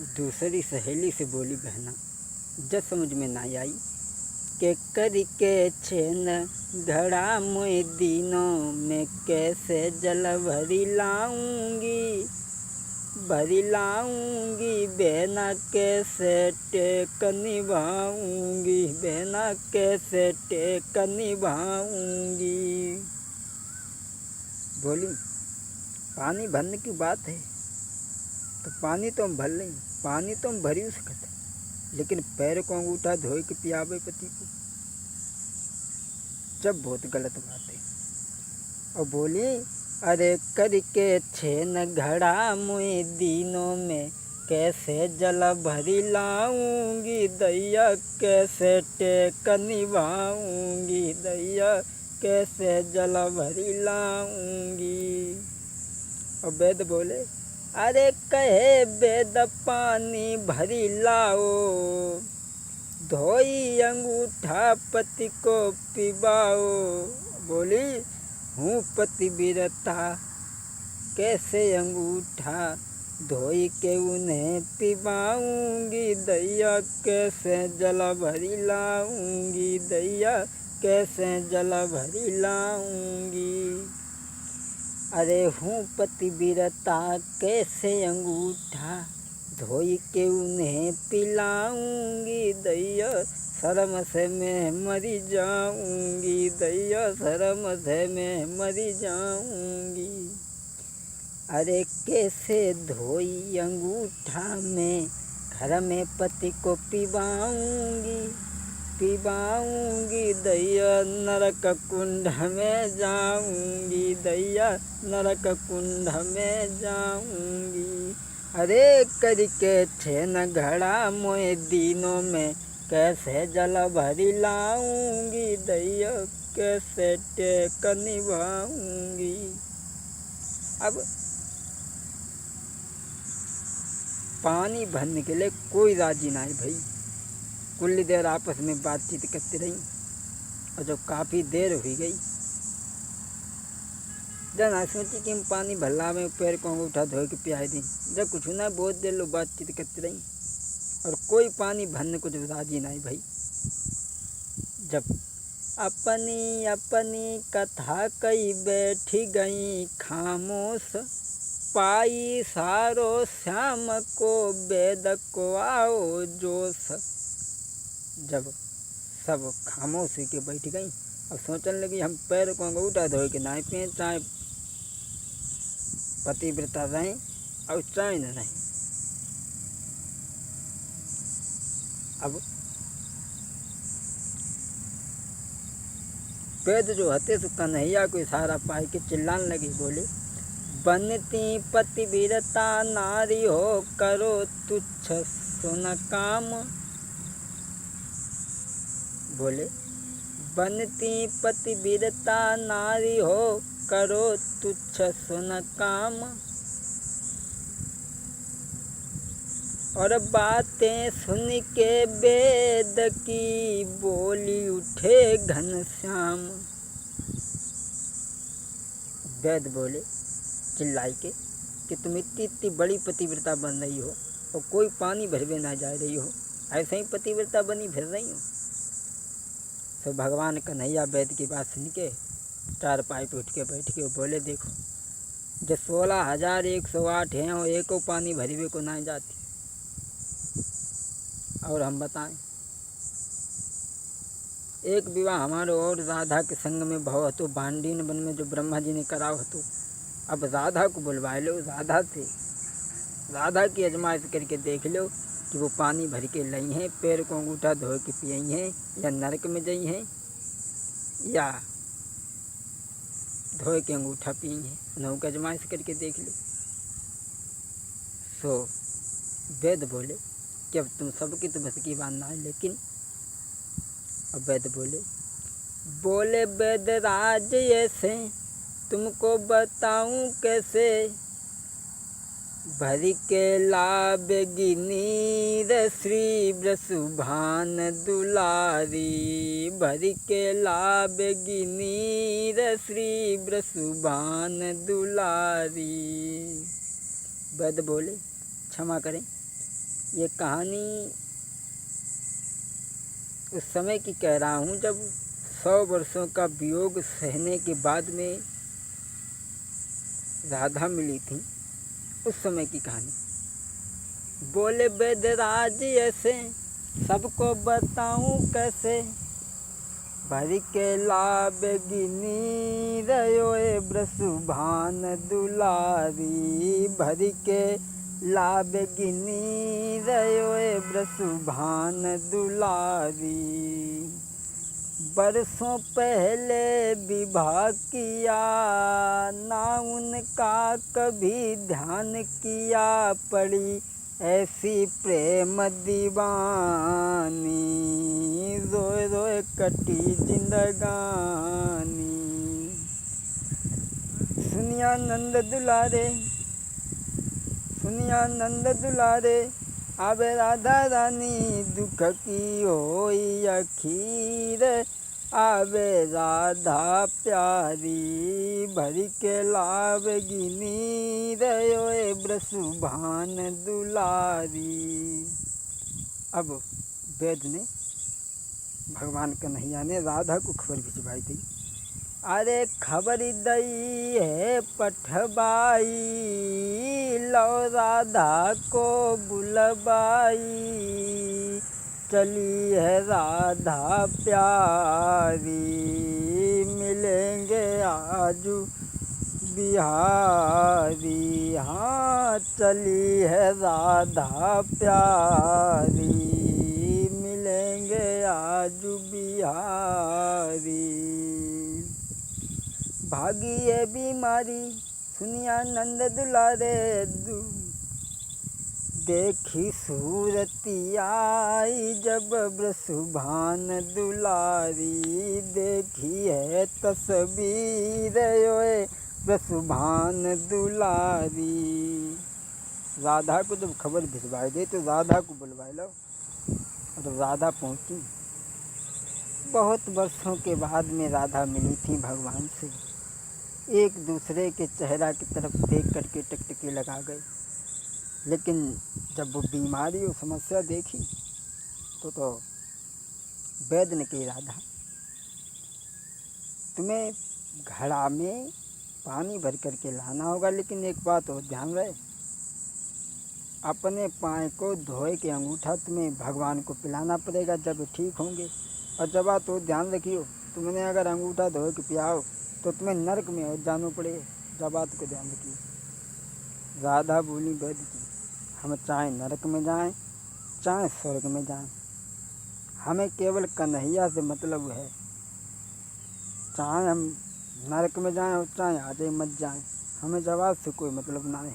दूसरी सहेली से बोली बहना, जब समझ में ना आई के करके छेन घड़ा मुई दिनों में कैसे जल भरी लाऊंगी बहना कैसे टेक निभाऊंगी बहना कैसे टेक निभाऊंगी। बोली पानी भरने की बात है तो पानी तो हम भर लें, पानी तो हम भरी सकते, लेकिन पैर को अंगूठा धोए के पियावे पति को, जब बहुत गलत बात है। और बोली अरे करके छेन घड़ा मुई दिनों में कैसे जल भरी लाऊंगी दैया कैसे टेक निभाऊंगी दैया कैसे जल भरी लाऊंगी। और वेद बोले अरे कहे वेद पानी भरी लाओ धोई अंगूठा पति को पिबाओ। बोली हूँ पतिव्रता कैसे अंगूठा धोई के उन्हें पिबाऊंगी दैया कैसे जल भरी लाऊंगी दैया कैसे जल भरी लाऊंगी। अरे हूँ पतिव्रता कैसे अंगूठा धोई के उन्हें पिलाऊंगी दैया शर्म से मैं मरी जाऊंगी दैया शर्म से मैं मरी जाऊंगी। अरे कैसे धोई अंगूठा में घर में पति को पिबाऊंगी दैया नरक कुंड में जाऊंगी दैया नरक कुंड में जाऊंगी। अरे करके छेन घड़ा मोए दिनों में कैसे जल भरी लाऊंगी दैया कैसे टेक निभाऊंगी। अब पानी भरने के लिए कोई राजी ना है भाई। कुछ देर आपस में बातचीत करती रही और जब काफ़ी देर हो गई जब ना सोची कि हम पानी भरला में पैर को अंगूठा धो के पिया दें। जब कुछ ना बहुत देर लोग बातचीत करती रही और कोई पानी भरने को जब राजी नहीं भाई। जब अपनी अपनी कथा कई बैठी गई खामोश पाई सारो श्याम को वेद को आओ जोश। जब सब खामोशी के बैठ गई और सोचने लगी हम पैर को अंगूठा धोए के ना पिए चाहे पतिव्रता रहें और चाहे न रहें। अब वेद जो हते तो कन्हैया को इशारा पाए के चिल्लाने लगी। बोले बनती पतिव्रता नारी हो करो तुच्छ सुन काम। बोले बनती पतिव्रता नारी हो करो तुच्छ सुन काम। और बातें सुन के वेद की बोली उठे घनश्याम। वेद बोले चिल्लाई के कि तुम इतनी बड़ी पतिव्रता बन रही हो और कोई पानी भरवे ना जा रही हो, ऐसे ही पतिव्रता बनी फिर रही हो। तो भगवान कन्हैया वेद की बात सुन के चारपाई पे उठ के बैठ के बोले देखो जो 16,108 हैं और एको पानी भरवे को ना जाती। और हम बताएं एक विवाह हमारे और राधा के संग में भव हतो भांडीन वन में जो ब्रह्मा जी ने कराव हतो। अब राधा को बुलवाए लो, राधा की आजमाइश करके देख लो कि वो पानी भर के लई हैं पैर को अंगूठा धो के पियई हैं या नरक में जई हैं या धोए के अंगूठा पी हैं। उन्हों की आजमाइश करके देख लो। सो वेद बोले कि अब तुम सबकी तो बस की बात ना है, लेकिन अब वेद बोले वेद राज ऐसे तुमको बताऊं कैसे भरी के लाभ गिनीर श्री वृषभान दुलारी। भरी के लाभ गिनीर श्री वृषभान दुलारी। वेद बोले क्षमा करें ये कहानी उस समय की कह रहा हूँ जब 100 वर्षों का वियोग सहने के बाद में राधा मिली थी, उस समय की कहानी। बोले वेदराज ऐसे सबको बताऊं कैसे, भर के लाभ गिनी रयो ब्रसुभान दुलारी, भर के लाभ गिनी रयो ब्रसुभान दुलारी। बरसों पहले विवाह किया ना उनका कभी ध्यान किया, पड़ी ऐसी प्रेम दीवानी, रोए रोए कटी जिंदगानी। सुनिया नंद दुलारे, सुनिया नंद दुलारे, आवे राधा रानी दुख की होई अखीर, आवे राधा प्यारी, भरी के लाभ गिनी रयो ब्रसुभान दुलारी। अब वेद ने, भगवान कन्हैया ने राधा को खबर भिजवाई थी। अरे खबर दई है पठबाई, लो राधा को बुलबाई, चली है राधा प्यारी, मिलेंगे आजू बिहारी। हाँ चली है राधा प्यारी, मिलेंगे आजू बिहारी। भागी है बीमारी, सुनिया नंद दुलारे, देखी सूरती आई जब ब्रसुभान दुलारी, देखी है तस्वीर योए ब्रसुभान दुलारी। राधा को जब खबर भिजवाई दे तो राधा को बुलवाए लो। और राधा पहुंची। बहुत वर्षों के बाद में राधा मिली थी भगवान से। एक दूसरे के चेहरा की तरफ देख करके टकटकी लगा गए। लेकिन जब वो बीमारी और समस्या देखी तो वैद्य ने कही, राधा तुम्हें घड़ा में पानी भर करके लाना होगा, लेकिन एक बात और ध्यान रहे, अपने पाँव को धोए के अंगूठा तुम्हें भगवान को पिलाना पड़ेगा जब ठीक होंगे। और जब बात तो ध्यान रखियो, तुमने अगर अंगूठा धोए के पियाओ तो तुम्हें नरक में और जाना पड़ेगा। जब बात को ध्यान रखिए। राधा बोली, वैद्य जी हम चाहे नरक में जाएं चाहे स्वर्ग में जाएं, हमें केवल कन्हैया से मतलब है। चाहे हम नरक में जाएं और चाहे आजे मत जाएं, हमें जवाब से कोई मतलब ना है।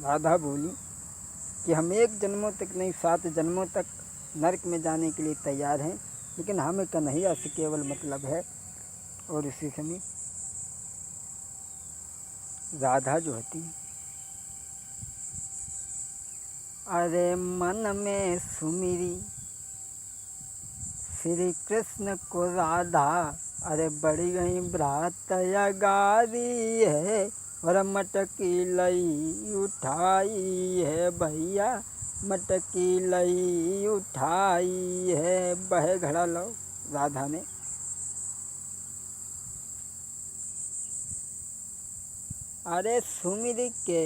राधा बोली कि हम 1 जन्मों तक नहीं 7 जन्मों तक नरक में जाने के लिए तैयार हैं, लेकिन हमें कन्हैया से केवल मतलब है। और उसी समय राधा जो होती, अरे मन में सुमिरी श्री कृष्ण को राधा, अरे बड़ी गई ब्रात गारी है, और मटकी लई उठाई है भैया, मटकी लई उठाई है। बह घड़ा लो राधा ने। अरे सुमिर के